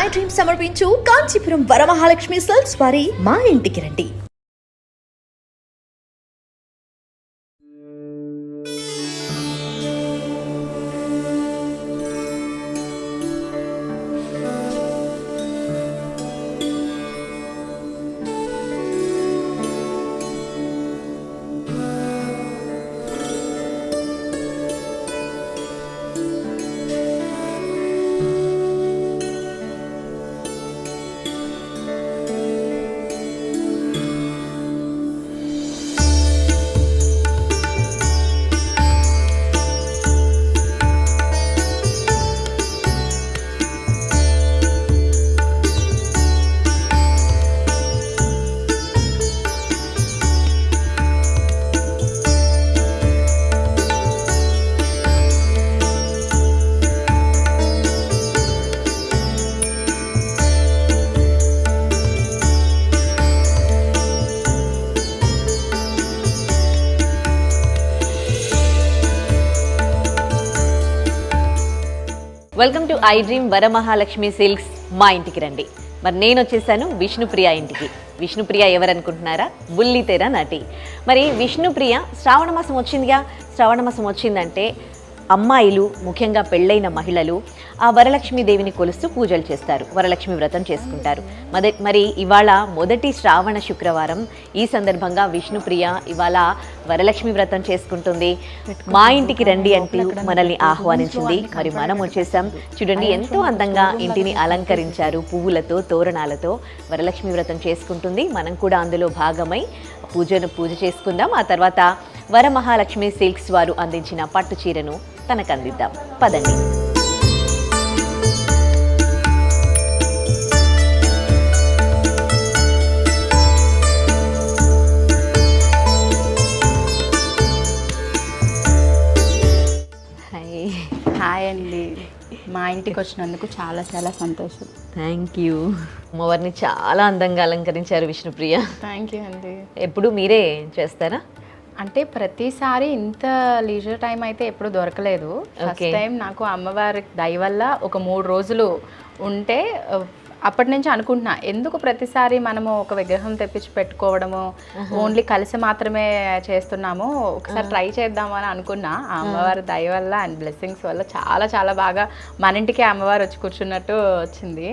I dream సమర్పించు Kanchipuram Varamahalakshmi silks వారి మా ఇంటికి రండి. Welcome to I dream Varamahalakshmi silks మా ఇంటికి రండి. మరి నేను వచ్చేసాను విష్ణుప్రియ ఇంటికి. విష్ణుప్రియ ఎవరనుకుంటున్నారా? బుల్లితెర నటి. మరి విష్ణుప్రియ శ్రావణ మాసం వచ్చిందిగా. శ్రావణ మాసం వచ్చిందంటే అమ్మాయిలు, ముఖ్యంగా పెళ్ళైన మహిళలు ఆ వరలక్ష్మీదేవిని కొలుస్తూ పూజలు చేస్తారు, వరలక్ష్మి వ్రతం చేసుకుంటారు. మరి ఇవాళ మొదటి శ్రావణ శుక్రవారం. ఈ సందర్భంగా విష్ణుప్రియ ఇవాళ వరలక్ష్మి వ్రతం చేసుకుంటుంది. మా ఇంటికి రండి అంటూ మనల్ని ఆహ్వానించింది. మరి మనం వచ్చేసాం. చూడండి ఎంతో అందంగా ఇంటిని అలంకరించారు పువ్వులతో, తోరణాలతో. వరలక్ష్మి వ్రతం చేసుకుంటుంది. మనం కూడా అందులో భాగమై పూజ చేసుకుందాం. ఆ తర్వాత వరమహాలక్ష్మి సిల్క్స్ వారు అందించిన పట్టు చీరను తనకు అందిద్దాం. పదండి. హాయ్ అండి, మా ఇంటికి వచ్చినందుకు చాలా చాలా సంతోషం. Thank you. అమ్మవారిని చాలా అందంగా అలంకరించారు విష్ణుప్రియ. థ్యాంక్ యూ అండి. ఎప్పుడు మీరే చేస్తారా? అంటే ప్రతిసారి ఇంత లీజర్ టైం అయితే ఎప్పుడు దొరకలేదు. ఫస్ట్ టైం నాకు అమ్మవారి దయ వల్ల ఒక 3 రోజులు ఉంటే అప్పటి నుంచి అనుకుంటున్నా, ఎందుకు ప్రతిసారి మనము ఒక విగ్రహం తెప్పించి పెట్టుకోవడము, ఓన్లీ కలిసి మాత్రమే చేస్తున్నాము, ఒకసారి ట్రై చేద్దాము అని అనుకున్నా. ఆ అమ్మవారి దయ వల్ల అండ్ బ్లెస్సింగ్స్ వల్ల చాలా చాలా బాగా మన ఇంటికి అమ్మవారు వచ్చి కూర్చున్నట్టు వచ్చింది.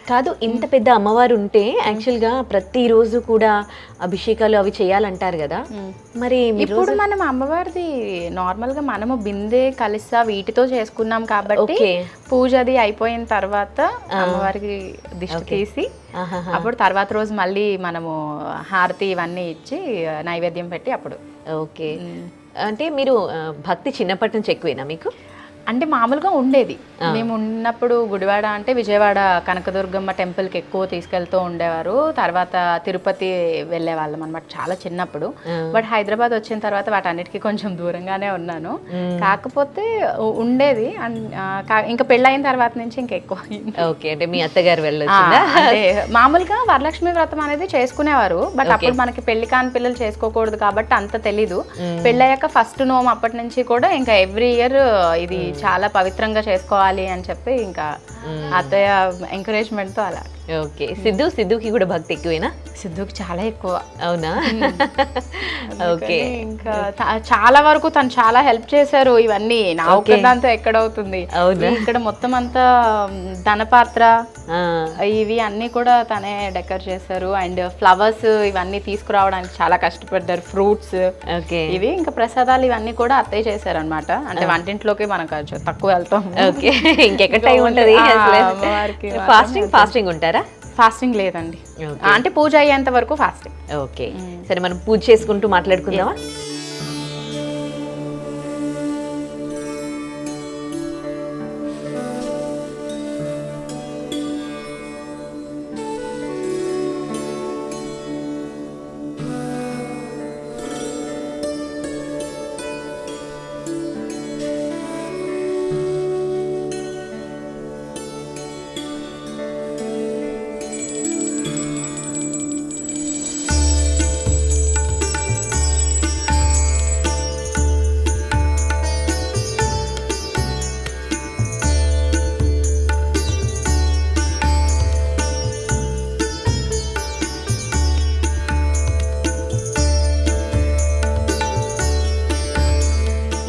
కాదు, ఇంత పెద్ద అమ్మవారు ఉంటే యాక్చువల్గా ప్రతిరోజు కూడా అభిషేకాలు అవి చేయాలంటారు కదా. మరి ఇప్పుడు మనం అమ్మవారిది నార్మల్గా మనము బిందె కలిసా వీటితో చేసుకున్నాం కాబట్టి పూజ అది అయిపోయిన తర్వాత అమ్మవారికి దిష్టి తీసి అప్పుడు తర్వాత రోజు మళ్ళీ మనము హారతి ఇవన్నీ ఇచ్చి నైవేద్యం పెట్టి అప్పుడు. ఓకే. అంటే మీరు భక్తి చిన్నప్పటి నుంచి ఎక్కువేనా మీకు? అంటే మామూలుగా ఉండేది. మేము ఉన్నప్పుడు గుడివాడ అంటే విజయవాడ కనకదుర్గమ్మ టెంపుల్కి ఎక్కువ తీసుకెళ్తూ ఉండేవారు. తర్వాత తిరుపతి వెళ్ళే వాళ్ళం అనమాట చాలా చిన్నప్పుడు. బట్ హైదరాబాద్ వచ్చిన తర్వాత వాటన్నిటికీ కొంచెం దూరంగానే ఉన్నాను. కాకపోతే ఉండేది. ఇంకా పెళ్ళైన తర్వాత నుంచి ఇంకా ఎక్కువ. ఓకే. అంటే మీ అత్తగారు అంటే మామూలుగా వరలక్ష్మి వ్రతం అనేది చేసుకునేవారు. బట్ అప్పుడు మనకి పెళ్లి కాని పిల్లలు చేసుకోకూడదు కాబట్టి అంత తెలీదు. పెళ్ళయ్యాక ఫస్ట్ నోమ్ అప్పటి నుంచి కూడా ఇంకా ఎవ్రీ ఇయర్ ఇది చాలా పవిత్రంగా చేసుకోవాలి అని చెప్పి ఇంకా అత్తయ్య ఎంకరేజ్మెంట్ తో అలా. ఓకే. సిద్ధుకి కూడా భక్తి ఎక్కువేనా? సిద్ధుకి చాలా ఎక్కువ. అవునా? ఓకే. ఇంకా చాలా వరకు తను చాలా హెల్ప్ చేశారు. ఇవన్నీ నా ఒక్కదాంతో ఎక్కడవుతుంది. ఇక్కడ మొత్తం అంతా ధనపాత్ర ఇవి అన్ని కూడా తనే డెకర్ చేశారు. అండ్ ఫ్లవర్స్ ఇవన్నీ తీసుకురావడానికి చాలా కష్టపడ్డారు. ఫ్రూట్స్ ఇవి ఇంకా ప్రసాదాలు ఇవన్నీ కూడా అత్తయ్య చేశారు అనమాట. అంటే వంటింట్లోకి మనకు తక్కువ వెళ్తాం. ఓకే. ఇంకెక్కడ టైం ఉంటుంది? ఫాస్టింగ్ ఉంటారా? ఫాస్టింగ్ లేదండి. అంటే పూజ అయ్యేంత వరకు ఫాస్టింగ్. ఓకే. సరే, మనం పూజ చేసుకుంటూ మాట్లాడుకుందామా?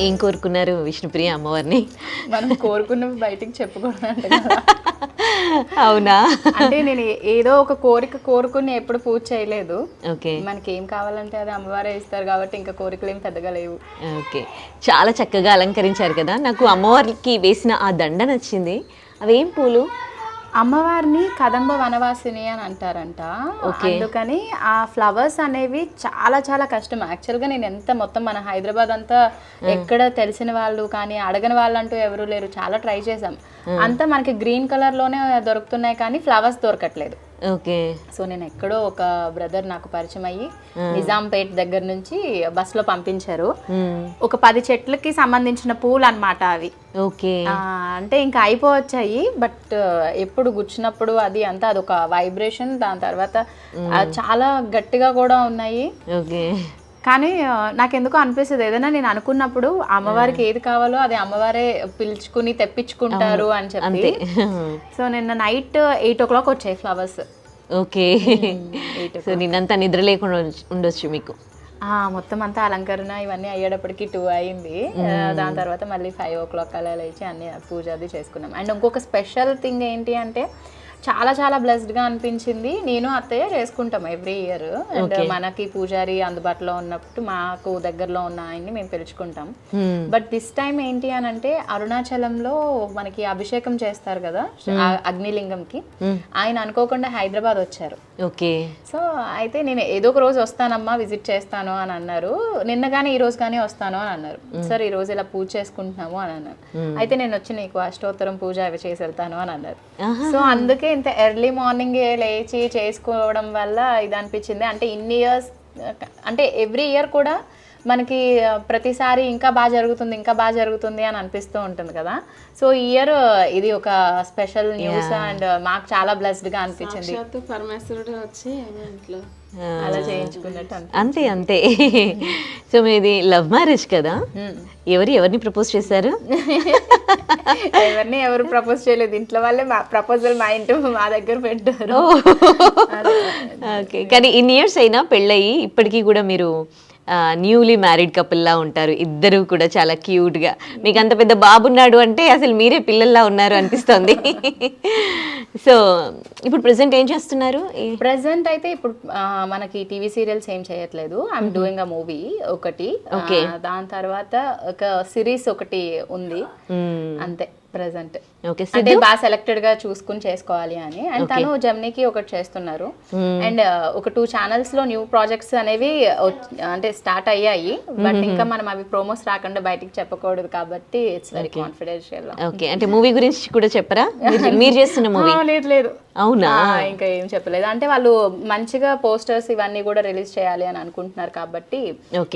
ఏం కోరుకున్నారు విష్ణుప్రియ అమ్మవారిని? మనం కోరుకున్నవి బయటికి చెప్పకూడదంట కదా. అవునా? అంటే నేను ఏదో ఒక కోరిక కోరుకుని ఎప్పుడు పూజ చేయలేదు. ఓకే. మనకి ఏం కావాలంటే అది అమ్మవారే ఇస్తారు కాబట్టి ఇంకా కోరికలు ఏం పెద్దగా లేవు. ఓకే, చాలా చక్కగా అలంకరించారు కదా. నాకు అమ్మవారికి వేసిన ఆ దండ నచ్చింది. అవేం పూలు? అమ్మవారిని కదంబ వనవాసిని అని అంటారంట. అందుకని ఆ ఫ్లవర్స్ అనేవి చాలా చాలా కష్టం. యాక్చువల్గా నేను ఎంత మొత్తం మన హైదరాబాద్ అంతా ఎక్కడ తెలిసిన వాళ్ళు కానీ అడగని వాళ్ళు అంటూ ఎవరు లేరు. చాలా ట్రై చేసాం. అంతా మనకి గ్రీన్ కలర్ లోనే దొరుకుతున్నాయి కానీ ఫ్లవర్స్ దొరకట్లేదు. ఓకే. సో నేను ఎక్కడో ఒక బ్రదర్ నాకు పరిచయం అయ్యి నిజాంపేట్ దగ్గర నుంచి బస్సులో పంపించారు. ఒక 10 చెట్లకి సంబంధించిన పూలు అన్నమాట అవి. ఓకే. అంటే ఇంకా అయిపోవచ్చాయి, బట్ ఎప్పుడు గుచ్చినప్పుడు అది అంతా అదొక వైబ్రేషన్. దాని తర్వాత చాలా గట్టిగా కూడా ఉన్నాయి. ఓకే. కానీ నాకెందుకో అనిపిస్తుంది ఏదైనా నేను అనుకున్నప్పుడు అమ్మవారికి ఏది కావాలో అది అమ్మవారే పిలుచుకుని తెప్పించుకుంటారు అని చెప్పి. సో నిన్న నైట్ 8 o'clock వచ్చాయి ఫ్లవర్స్. ఓకే. సో నిన్నంతా నిద్ర లేకుండా ఉండొచ్చు మీకు. మొత్తం అంతా అలంకరణ ఇవన్నీ అయ్యేటప్పటికి 2 అయింది. దాని తర్వాత మళ్ళీ 5 o'clock అలా లేచి అన్ని పూజ అది చేసుకున్నాం. అండ్ ఇంకొక స్పెషల్ థింగ్ ఏంటి అంటే చాలా చాలా బ్లెస్డ్గా అనిపించింది. నేను అత్తయ్య చేసుకుంటాం ఎవ్రీ ఇయర్. అండ్ మనకి పూజారి అందుబాటులో ఉన్నప్పుడు మాకు దగ్గరలో ఉన్న ఆయన్ని మేము పిలుచుకుంటాం. బట్ దిస్ టైం ఏంటి అని అంటే అరుణాచలంలో మనకి అభిషేకం చేస్తారు కదా అగ్నిలింగంకి, ఆయన అనుకోకుండా హైదరాబాద్ వచ్చారు. ఓకే. సో అయితే నేను ఏదో ఒక రోజు వస్తానమ్మా, విజిట్ చేస్తాను అని అన్నారు. నిన్న కానీ ఈ రోజు కానీ వస్తాను అని అన్నారు. సార్ ఈ రోజు ఇలా పూజ చేసుకుంటున్నాము అని అన్నారు. అయితే నేను వచ్చి నీకు అష్టోత్తరం పూజ అవి చేసి వెళ్తాను అని అన్నారు. సో అందుకే ఇంత ఎర్లీ మార్నింగ్ లేచి చేసుకోవడం వల్ల ఇది అనిపించింది. అంటే ఇన్ని ఇయర్స్ అంటే ఎవ్రీ ఇయర్ కూడా మనకి ప్రతిసారి ఇంకా బాగా జరుగుతుంది ఇంకా బాగా జరుగుతుంది అని అనిపిస్తూ ఉంటుంది కదా. సో ఈ ఇయర్ ఇది ఒక స్పెషల్ న్యూస్ అండ్ మాకు చాలా బ్లెస్డ్గా అనిపించింది. అలా చేయించుకున్నట్టు అంతే అంతే. సో మీది లవ్ మ్యారేజ్ కదా, ఎవరిని ప్రపోజ్ చేశారు? ఎవరు ప్రపోజ్ చేయలేదు, ఇంట్లో వాళ్ళే ప్రపోజల్ మా ఇంటి మా దగ్గర పెట్టారు. ఓకే. కానీ ఇన్ని ఇయర్స్ అయినా పెళ్ళయి ఇప్పటికీ కూడా మీరు న్యూలీ మ్యారీడ్ కపుల్లా ఉంటారు. ఇద్దరు కూడా చాలా క్యూట్గా. మీకు అంత పెద్ద బాబున్నాడు అంటే అసలు మీరే పిల్లల్లా ఉన్నారు అనిపిస్తుంది. సో ఇప్పుడు ప్రెసెంట్ ఏం చేస్తున్నారు? ప్రెసెంట్ అయితే ఇప్పుడు మనకి టీవీ సీరియల్స్ ఏం చేయట్లేదు. ఐఎమ్ డూయింగ్ అ మూవీ ఒకటి. దాని తర్వాత ఒక సిరీస్ ఒకటి ఉంది అంతే ప్రెసెంట్. అంటే బాగా సెలెక్టెడ్ గా చూసుకుని చేసుకోవాలి అని. అండ్ తను జెమినీకి ఒకటి చేస్తున్నారు. అండ్ ఒక 2 ఛానల్స్ లో న్యూ ప్రాజెక్ట్స్ అనేవి అంటే స్టార్ట్ అయ్యాయి. బట్ ఇంకా మనం అవి ప్రోమోస్ రాకుండా బయటికి చెప్పకూడదు కాబట్టి ఇట్స్ వెరీ కాన్ఫిడెన్షియల్. ఓకే. అంటే మూవీ గురించి కూడా చెప్పరా? మీరు చేస్తున్న మూవీ? లేదు. అవునా? ఇంకా ఏం చెప్పలేదు. అంటే వాళ్ళు మంచిగా పోస్టర్స్ ఇవన్నీ కూడా రిలీజ్ చేయాలి అని అనుకుంటున్నారు కాబట్టి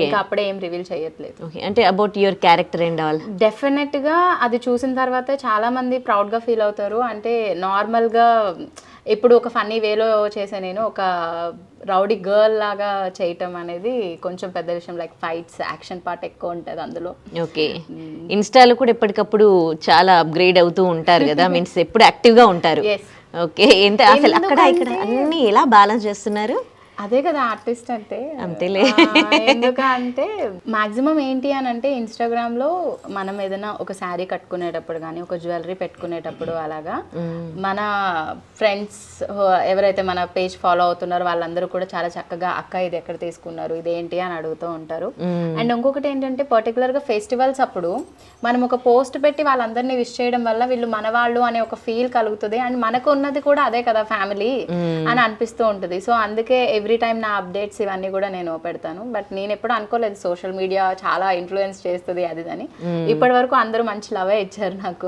ఇంకా అప్పుడే ఏం రివీల్ చేయట్లేదు. అంటే about your character and all definite గా అది చూసిన తర్వాత చాలా మంది ప్రౌడ్ గా ఫీల్ అవుతారు. అంటే నార్మల్ గా ఇప్పుడు ఒక ఫన్నీ వేలో చేసే నేను ఒక రౌడీ గర్ల్ లాగా చేయటం అనేది కొంచెం పెద్ద విషయం. లైక్ ఫైట్స్, యాక్షన్ పార్ట్ ఎక్కువ ఉంటుంది అందులో. ఓకే. ఇన్స్టాలో కూడా ఎప్పటికప్పుడు చాలా అప్గ్రేడ్ అవుతూ ఉంటారు కదా, మీన్స్ ఎప్పుడు యాక్టివ్ గా ఉంటారు. ఓకే. ఎంత అసలు అక్కడ ఇక్కడ అన్ని ఎలా బ్యాలెన్స్ చేస్తున్నారు? అదే కదా ఆర్టిస్ట్ అంటే. అంతేలే. ఎందుకంటే మాక్సిమం ఏంటి అని అంటే ఇన్స్టాగ్రామ్ లో మనం ఏదైనా ఒక శారీ కట్టుకునేటప్పుడు కానీ ఒక జ్యువెలరీ పెట్టుకునేటప్పుడు అలాగా మన ఫ్రెండ్స్ ఎవరైతే మన పేజ్ ఫాలో అవుతున్నారో వాళ్ళందరూ కూడా చాలా చక్కగా అక్క ఇది ఎక్కడ తీసుకున్నారు, ఇదేంటి అని అడుగుతూ ఉంటారు. అండ్ ఇంకొకటి ఏంటంటే పర్టికులర్ గా ఫెస్టివల్స్ అప్పుడు మనం ఒక పోస్ట్ పెట్టి వాళ్ళందరినీ విష్ చేయడం వల్ల వీళ్ళు మన వాళ్ళు అనే ఒక ఫీల్ కలుగుతుంది. అండ్ మనకు ఉన్నది కూడా అదే కదా ఫ్యామిలీ అని అనిపిస్తూ ఉంటుంది. సో అందుకే ఎవ్రీ టైం నా అప్డేట్స్ ఇవన్నీ కూడా నేను పెడతాను. బట్ నేను ఎప్పుడు అనుకోలేదు సోషల్ మీడియా చాలా ఇన్ఫ్లుయెన్స్ చేస్తుంది అది అని. ఇప్పటి వరకు అందరూ మంచి లవే ఇచ్చారు నాకు.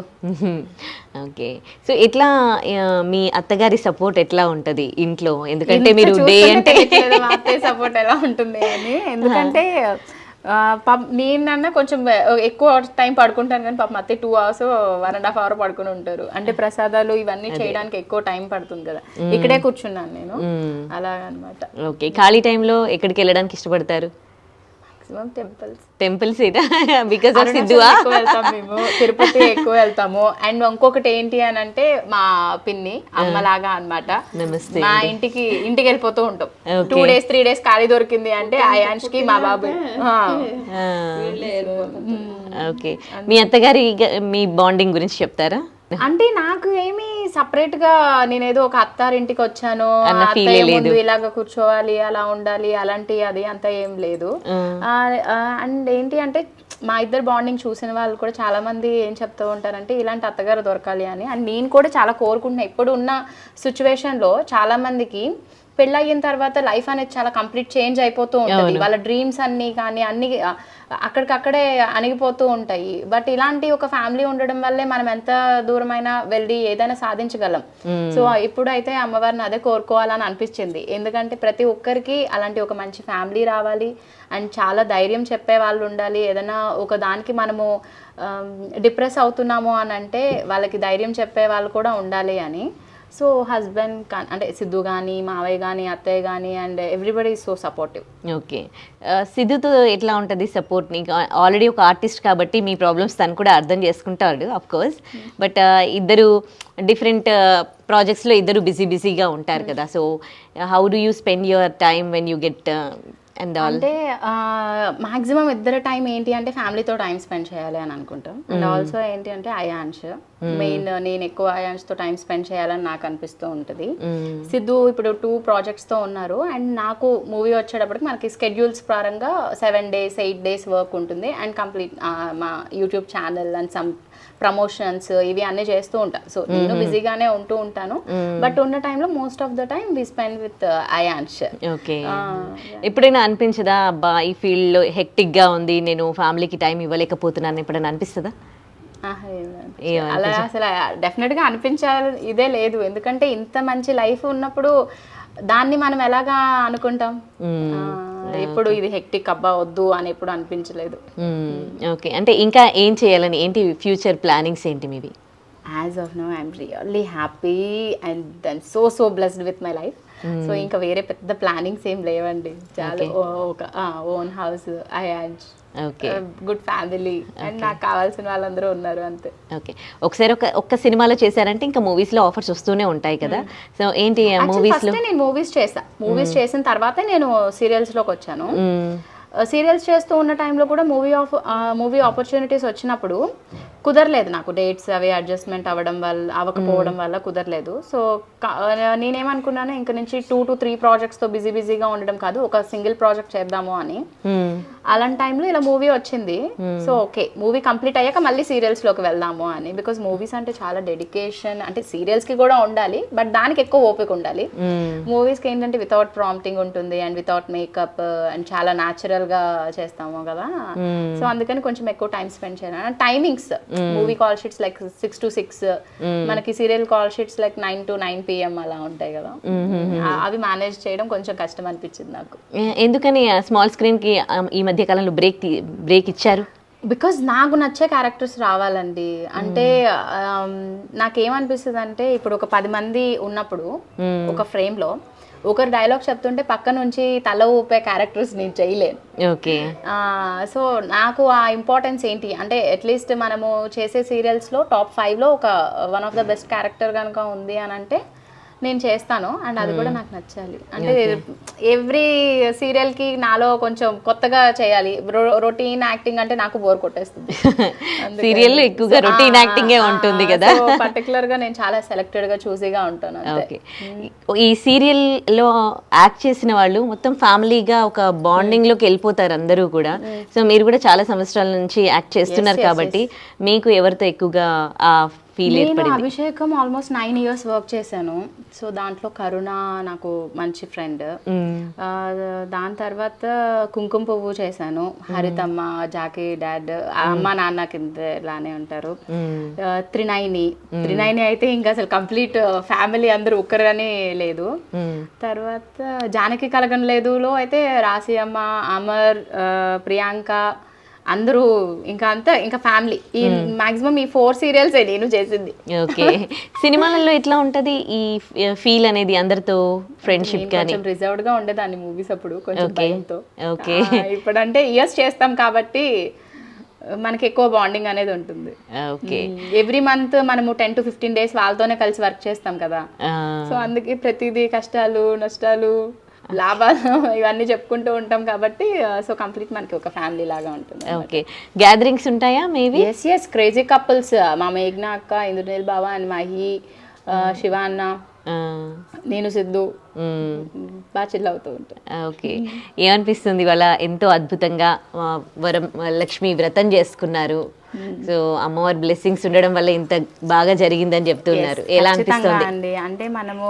ఓకే. సో ఎట్లా మీ అత్తగారి సపోర్ట్ ఎట్లా ఉంటది ఇంట్లో? ఎందుకంటే మీరు డే అంటే మా అత్తయ్య సపోర్ట్ ఎలా ఉంటుంది అని. ఎందుకంటే నేనన్నా కొంచెం ఎక్కువ టైం పడుకుంటాను కానీ పాపం అత్తే 2 hours 1.5 hour పడుకుని ఉంటారు. అంటే ప్రసాదాలు ఇవన్నీ చేయడానికి ఎక్కువ టైం పడుతుంది కదా, ఇక్కడే కూర్చున్నాను నేను అలాగనమాట. ఓకే. ఖాళీ టైంలో ఎక్కడికి వెళ్ళడానికి ఇష్టపడతారు? టెంపుల్స్ బికాజ్ ఆఫ్ సిద్ధువా వెళ్తాం మేము, తిరుపతి ఎక్కువ వెళ్తాము. అండ్ ఇంకొకటి ఏంటి అని అంటే మా పిన్ని అమ్మలాగా అన్నమాట. మా ఇంటికి వెళ్ళిపోతూ ఉంటాం. 2 days 3 days ఖాళీ దొరికింది అంటే ఆయాన్ష్ కి మా బాబు ఓకే, మీ అత్తగారి మీ బాండింగ్ గురించి చెప్తారా? అంటే నాకు ఏమి సపరేట్ గా నేనేదో ఒక అత్తారింటికి వచ్చాను అన్న feel అత్తయ్య లేదు. ముందు ఇలాగ కూర్చోవాలి అలా ఉండాలి అలాంటి అది అంత ఏం లేదు. అండ్ ఏంటి అంటే మా ఇద్దరు బాండింగ్ చూసిన వాళ్ళు కూడా చాలా మంది ఏం చెప్తూ ఉంటారంటే ఇలాంటి అత్తగారు దొరకాలి అని. అండ్ నేను కూడా చాలా కోరుకుంటున్నా. ఇప్పుడు ఉన్న సిచ్యువేషన్ లో చాలా మందికి పెళ్ళయిన తర్వాత లైఫ్ అనేది చాలా కంప్లీట్ చేంజ్ అయిపోతూ ఉంటుంది. వాళ్ళ డ్రీమ్స్ అన్ని కానీ అన్ని అక్కడికక్కడే అణిగిపోతూ ఉంటాయి. బట్ ఇలాంటి ఒక ఫ్యామిలీ ఉండడం వల్లే మనం ఎంత దూరమైనా వెళ్ళి ఏదైనా సాధించగలం. సో ఇప్పుడైతే అమ్మవారిని అదే కోరుకోవాలని అనిపించింది. ఎందుకంటే ప్రతి ఒక్కరికి అలాంటి ఒక మంచి ఫ్యామిలీ రావాలి అండ్ చాలా ధైర్యం చెప్పే వాళ్ళు ఉండాలి. ఏదైనా ఒక దానికి మనము డిప్రెస్ అవుతున్నాము అని అంటే వాళ్ళకి ధైర్యం చెప్పే వాళ్ళు కూడా ఉండాలి అని. సో హస్బెండ్ అంటే సిద్ధు కానీ మావయ్య కానీ అత్తయ్య కానీ and everybody is so supportive. Okay, సిద్ధుతో ఎట్లా ఉంటుంది సపోర్ట్? నీకు ఆల్రెడీ ఒక ఆర్టిస్ట్ కాబట్టి మీ ప్రాబ్లమ్స్ తను కూడా అర్థం చేసుకుంటాడు అఫ్ కోర్స్. బట్ ఇద్దరు డిఫరెంట్ ప్రాజెక్ట్స్లో ఇద్దరు బిజీగా ఉంటారు కదా. So how do you spend your time when you get and all? అంటే మాక్సిమం ఇద్దరు టైం ఏంటి అంటే ఫ్యామిలీతో టైం స్పెండ్ చేయాలి అని అనుకుంటాం. అండ్ ఆల్సో ఏంటి అంటే అయాన్ష్ మెయిన్, నేను ఎక్కువ అయాన్ష్తో టైం స్పెండ్ చేయాలని నాకు అనిపిస్తూ ఉంటుంది. సిద్ధు ఇప్పుడు 2 ప్రాజెక్ట్స్తో ఉన్నారు. అండ్ నాకు మూవీ వచ్చేటప్పటికి మనకి స్కెడ్యూల్స్ పరంగా 7 days 8 days వర్క్ ఉంటుంది. అండ్ కంప్లీట్ మా YouTube channel and some promotions ఇవి అన్నీ చేస్తూ ఉంటాను. సో నేను బిజీగానే ఉంటూ ఉంటాను. బట్ ఉన్న టైంలో most of the time we spend with Ayansh. Okay, ఎప్పుడైనా అనిపించదా అబ్బా ఈ ఫీల్డ్ లో హెక్టిక్ గా ఉంది, నేను ఫ్యామిలీకి టైం ఇవ్వలేకపోతున్నాను ఎప్పుడైనా అనిపిస్తుందా? అలా అసలు డెఫినెట్ గా అనిపించాలి ఇదే లేదు. ఎందుకంటే ఇంత మంచి లైఫ్ ఉన్నప్పుడు దాన్ని మనం ఎలాగా అనుకుంటాం? ఎప్పుడు ఇది హెక్టిక్ అబ్బా వద్దు అని ఎప్పుడు అనిపించలేదు. ఓకే, అంటే ఇంకా ఏం చేయాలని, ఏంటి ఫ్యూచర్ ప్లానింగ్స్ ఏంటి మీవి? As of now I'm really happy and then so blessed with my life. So ఇంకా వేరే పెద్ద ప్లానింగ్స్ ఏం లేవండి. చాలా ఒక own house, Ayansh, good family and నాకు కావాల్సిన వాళ్ళందరూ ఉన్నారు అంతే. ఓకే, ఒకసారి ఒక్క సినిమాలో చేశారంటే ఇంకా మూవీస్ లో ఆఫర్స్ వస్తూనే ఉంటాయి కదా. సో ఏంటి మూవీస్ లో? నేను మూవీస్ చేసిన తర్వాతే నేను సీరియల్స్ లోకి వచ్చాను. సీరియల్స్ చేస్తూ ఉన్న టైంలో కూడా మూవీ ఆపర్చునిటీస్ వచ్చినప్పుడు కుదరలేదు నాకు. డేట్స్ అవి అడ్జస్ట్మెంట్ అవ్వకపోవడం వల్ల కుదరలేదు. సో నేనేమనుకున్నాను ఇంక నుంచి 2 to 3 ప్రాజెక్ట్స్తో బిజీగా ఉండడం కాదు, ఒక సింగిల్ ప్రాజెక్ట్ చేద్దాము అని. అలాంటి టైంలో ఇలా మూవీ వచ్చింది. సో ఓకే, మూవీ కంప్లీట్ అయ్యాక మళ్ళీ సీరియల్స్లోకి వెళ్దాము అని. బికాజ్ మూవీస్ అంటే చాలా డెడికేషన్, అంటే సీరియల్స్కి కూడా ఉండాలి బట్ దానికి ఎక్కువ ఓపిక ఉండాలి. మూవీస్కి ఏంటంటే వితౌట్ ప్రాంప్టింగ్ ఉంటుంది అండ్ వితౌట్ మేకప్ అండ్ చాలా న్యాచురల్గా చేస్తాము కదా. సో అందుకని కొంచెం ఎక్కువ టైం స్పెండ్ చేయాలి. Timings movie call sheets like 6 to 6, మనకి serial call sheets like 9 to 9 PM అలా ఉంటాయి కదా. అవి మేనేజ్ చేయడం కొంచెం కష్టం అనిపించింది నాకు. ఎందుకని స్మాల్ స్క్రీన్ కి ఈ మధ్య కాలంలో బ్రేక్ ఇచ్చారు? బికాజ్ నాకు నచ్చే క్యారెక్టర్స్ రావాలండి. అంటే నాకేమనిపిస్తుంది అంటే ఇప్పుడు ఒక 10 మంది ఉన్నప్పుడు ఒక ఫ్రేమ్ లో ఒకరు డైలాగ్ చెప్తుంటే పక్క నుంచి తల ఊపే క్యారెక్టర్స్ నేను చేయలేను. ఓకే, సో నాకు ఆ ఇంపార్టెన్స్ ఏంటి అంటే అట్లీస్ట్ మనము చేసే సీరియల్స్లో టాప్ 5లో ఒక one of the best character కనుక ఉంది అని అంటే నేను చేస్తాను. అండ్ అది కూడా నాకు నచ్చాలి. అంటే ఎవ్రీ సీరియల్కి నాలో కొంచెం కొత్తగా చేయాలి. రొటీన్ యాక్టింగ్ అంటే నాకు బోర్ కొట్టేస్తుంది. సీరియల్ ఎక్కువగా రొటీన్ యాక్టింగే ఉంటుంది కదా. పర్టికులర్ గా నేను చాలా సెలెక్టెడ్ గా చూసిగా ఉంటాను. ఈ సీరియల్ లో యాక్ట్ చేసిన వాళ్ళు మొత్తం ఫ్యామిలీగా ఒక బాండింగ్ లోకి వెళ్ళిపోతారు అందరూ కూడా. సో మీరు కూడా చాలా సంవత్సరాల నుంచి యాక్ట్ చేస్తున్నారు కాబట్టి మీకు ఎవరితో ఎక్కువగా ఆ ఫీల్ ఏర్పడింది? అభిషేకం ఆల్మోస్ట్ 9 years వర్క్ చేశాను. సో దాంట్లో కరుణ నాకు మంచి ఫ్రెండ్. దాని తర్వాత కుంకుమ పువ్వు చేశాను. హరితమ్మ, జాకీ డాడ్, అమ్మ నాన్న కింద ఇలానే ఉంటారు. త్రినైని అయితే ఇంకా అసలు కంప్లీట్ ఫ్యామిలీ అందరూ ఒక్కరని లేదు. తర్వాత జానకి కలగం లేదులో అయితే రాశి అమ్మ, అమర్, ప్రియాంక అందరూ ఇంకా అంతా ఇంకా ఫ్యామిలీ. ఈ మాక్సిమం ఈ 4 సీరియల్స్ నేను చేసింది. ఓకే, సినిమాలలో ఎట్లా ఉంటది ఈ ఫీల్ అనేది అందరితో ఫ్రెండ్షిప్ కానీ? కొంచెం రిజర్వ్డ్ గా ఉండేదాన్ని మూవీస్ అప్పుడు, కొంచెం భయంతో. ఓకే, ఇప్పుడంటే ఇయర్స్ చేస్తాం కాబట్టి మనకి ఎక్కువ బాండింగ్ అనేది ఉంటుంది. ఓకే, ఎవ్రీ మంత్ మనము 10 to 15 days వాళ్ళతోనే కలిసి వర్క్ చేస్తాం కదా. సో అందుకే ప్రతిదీ కష్టాలు నష్టాలు లాభాలు ఇవన్నీ చెప్పుకుంటూ ఉంటాం కాబట్టి సో కంప్లీట్ మనకి ఒక ఫ్యామిలీ లాగా ఉంటుంది. ఓకే, గ్యాదరింగ్స్ ఉంటాయా మేబీ? ఎస్ క్రేజీ కపుల్స్, మా మేఘ్నా అక్క, ఇంద్రనీల్ బావ అండ్ మహి, శివ అన్న, నేను సిద్ధు బాగా చిల్ అవుతూ ఉంటాను. ఓకే, ఏమనిపిస్తుంది ఇవాళ ఎంతో అద్భుతంగా లక్ష్మి వ్రతం చేసుకున్నారు, సో అమ్మవారి బ్లెస్సింగ్స్ ఉండడం వల్ల ఇంత బాగా జరిగిందని చెప్తున్నారు, ఎలా అనిపిస్తుంది అండి? అంటే మనము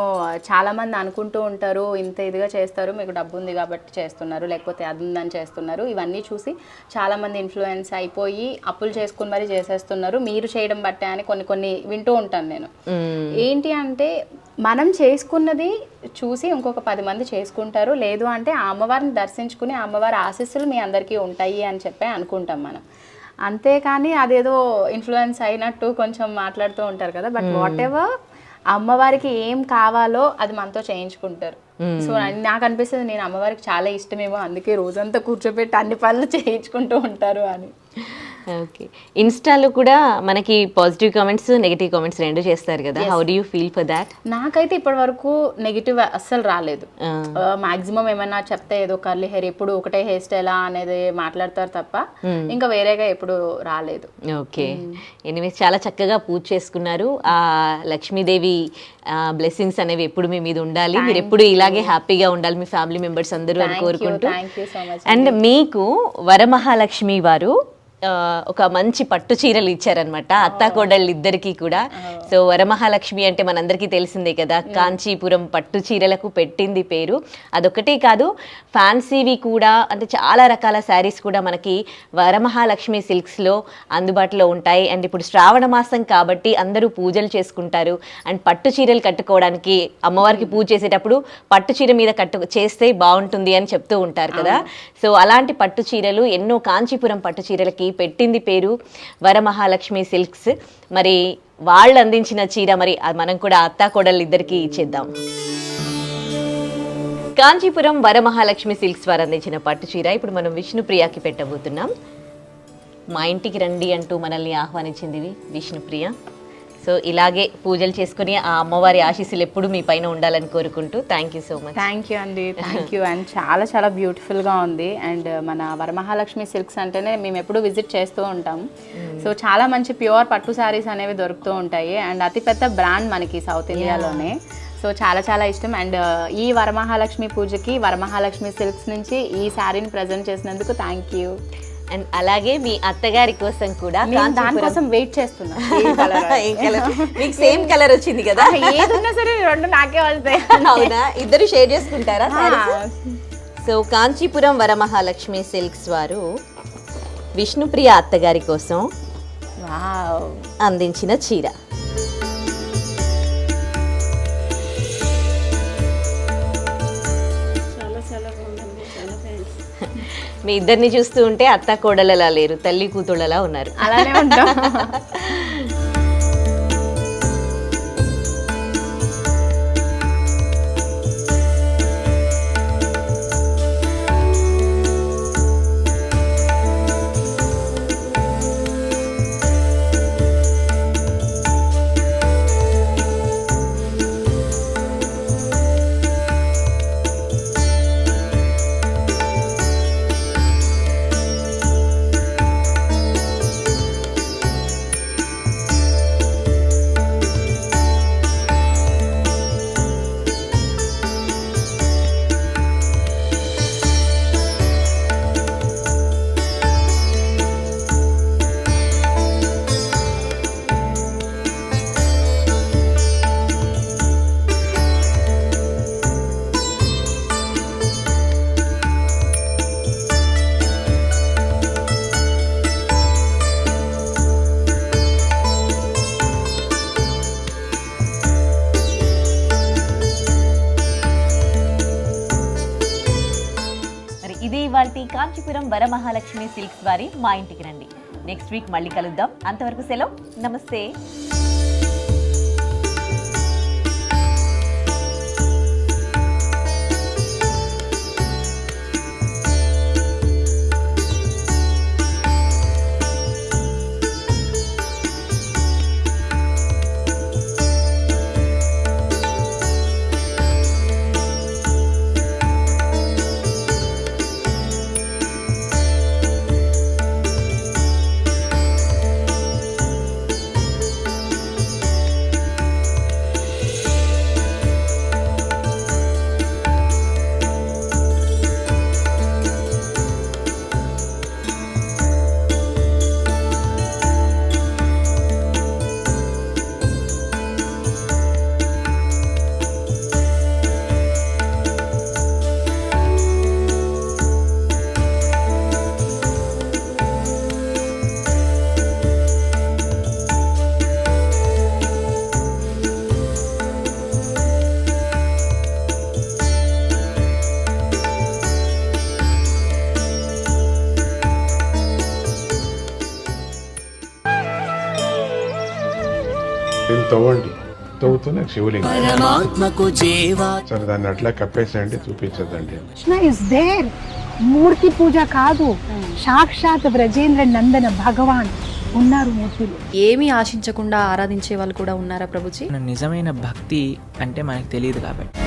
చాలా మంది అనుకుంటూ ఉంటారు ఇంత ఇదిగా చేస్తారు, మీకు డబ్బు ఉంది కాబట్టి చేస్తున్నారు, లేకపోతే అది ఉందని చేస్తున్నారు. ఇవన్నీ చూసి చాలా మంది ఇన్ఫ్లుయెన్స్ అయిపోయి అప్పులు చేసుకుని మరీ చేసేస్తున్నారు, మీరు చేయడం బట్టే అని కొన్ని వింటూ ఉంటాను నేను. ఏంటి అంటే మనం చేసుకున్నది చూసి ఇంకొక 10 మంది చేసుకుంటారు, లేదు అంటే ఆ అమ్మవారిని దర్శించుకుని ఆ అమ్మవారి ఆశీస్సులు మీ అందరికీ ఉంటాయి అని చెప్పి అనుకుంటాం మనం. అంతేకాని అదేదో ఇన్ఫ్లుయెన్స్ అయినట్టు కొంచెం మాట్లాడుతూ ఉంటారు కదా. బట్ వాట్ ఎవర్ అమ్మవారికి ఏం కావాలో అది మనతో చేయించుకుంటారు. సో నాకు అనిపిస్తుంది నేను అమ్మవారికి చాలా ఇష్టమేమో, అందుకే రోజంతా కూర్చోబెట్టి అన్ని పనులు చేయించుకుంటూ ఉంటారు అని. ఓకే, ఇన్స్టాలో కూడా మనకి పాజిటివ్ కామెంట్స్ నెగిటివ్ కామెంట్స్ రెండు చేస్తారు కదా, how do you feel for that? నాకైతే ఇప్పటి వరకు నెగిటివ్ అస్సలు రాలేదు. మాక్సిమం ఏమైనా చెప్తే ఏదో కర్లీ హెయిర్, ఎప్పుడు ఒకటే హెయిర్ స్టైల్ అనేది మాట్లాడతారు తప్ప ఇంకా వేరేగా ఎప్పుడు రాలేదు. ఓకే, ఎనీవేస్ చాలా చక్కగా పూజ చేసుకున్నారు. ఆ లక్ష్మీదేవి బ్లెస్సింగ్స్ అనేవి ఎప్పుడు మీ మీద ఉండాలి, మీరు ఎప్పుడు ఇలాగే హ్యాపీగా ఉండాలి మీ ఫ్యామిలీ మెంబర్స్ అందరూ అని కోరుకుంటూ. అండ్ మీకు వరమహాలక్ష్మి వారు ఒక మంచి పట్టు చీరలు ఇచ్చారనమాట అత్తా కోడళ్ళు ఇద్దరికి కూడా. సో వరమహాలక్ష్మి అంటే మనందరికీ తెలిసిందే కదా, కాంచీపురం పట్టు చీరలకు పెట్టింది పేరు. అదొకటే కాదు, ఫ్యాన్సీవి కూడా, అంటే చాలా రకాల శారీస్ కూడా మనకి వరమహాలక్ష్మి సిల్క్స్లో అందుబాటులో ఉంటాయి. అండ్ ఇప్పుడు శ్రావణ మాసం కాబట్టి అందరూ పూజలు చేసుకుంటారు, అండ్ పట్టు చీరలు కట్టుకోవడానికి అమ్మవారికి పూజ చేసేటప్పుడు పట్టు చీర మీద చేస్తే బాగుంటుంది అని చెప్తూ ఉంటారు కదా. సో అలాంటి పట్టు చీరలు ఎన్నో, కాంచీపురం పట్టు చీరలకి పెట్టింది పేరు వరమహాలక్ష్మి సిల్క్స్. మరి వాళ్ళు అందించిన చీర మరి మనం కూడా అత్తా కోడళ్ళు ఇద్దరికి ఇచ్చేద్దాం. కాంచీపురం వరమహాలక్ష్మి సిల్క్స్ వారు అందించిన పట్టు చీర ఇప్పుడు మనం విష్ణుప్రియకి పెట్టబోతున్నాం. మా ఇంటికి రండి అంటూ మనల్ని ఆహ్వానించింది విష్ణుప్రియ. సో ఇలాగే పూజలు చేసుకుని ఆ అమ్మవారి ఆశీస్సులు ఎప్పుడు మీ పైన ఉండాలని కోరుకుంటూ thank you so much. Thank you అండి, థ్యాంక్ యూ. అండ్ చాలా చాలా బ్యూటిఫుల్గా ఉంది. అండ్ మన వరమహాలక్ష్మి సిల్క్స్ అంటేనే మేము ఎప్పుడు విజిట్ చేస్తూ ఉంటాం. సో చాలా మంచి ప్యూర్ పట్టు శారీస్ అనేవి దొరుకుతూ ఉంటాయి. అండ్ అతిపెద్ద బ్రాండ్ మనకి సౌత్ ఇండియాలోనే. సో చాలా చాలా ఇష్టం. అండ్ ఈ వరమహాలక్ష్మి పూజకి వరమహాలక్ష్మి సిల్క్స్ నుంచి ఈ శారీని ప్రజెంట్ చేసినందుకు థ్యాంక్ యూ. అండ్ అలాగే మీ అత్తగారి కోసం కూడా దానికోసం వెయిట్ చేస్తున్నా. మీకు సేమ్ కలర్ వచ్చింది కదా, ఏదన్నా సరే రెండు నాకే వస్తాయి. అవునా, ఇద్దరు షేర్ చేసుకుంటారా? సో కాంచీపురం వరమహాలక్ష్మి సిల్క్స్ వారు విష్ణుప్రియ అత్తగారి కోసం అందించిన చీర. మీ ఇద్దరిని చూస్తూ ఉంటే అత్త కోడలలా లేరు, తల్లి కూతుళ్ళలా ఉన్నారు. అలానే ఉంటాం. ఇవాల్టి కాంచీపురం వరమహాలక్ష్మి సిల్క్స్ వారి మా ఇంటికి రండి. నెక్స్ట్ వీక్ మళ్ళీ కలుద్దాం. అంతవరకు సెలవు, నమస్తే. తవ్వండి, తవ్వుతున్న శివలింగం. సరే దాన్ని అట్లా కప్పేసేయండి, చూపించదండి. Krishna is there. మూర్తి పూజ కాదు, సాక్షాత్ బ్రజేంద్ర నందన భగవాన్ ఉన్నారు మూర్తిలో. ఏమీ ఆశించకుండా ఆరాధించే వాళ్ళు కూడా ఉన్నారా ప్రభుజీ? నిజమైన భక్తి అంటే మనకు తెలియదు కాబట్టి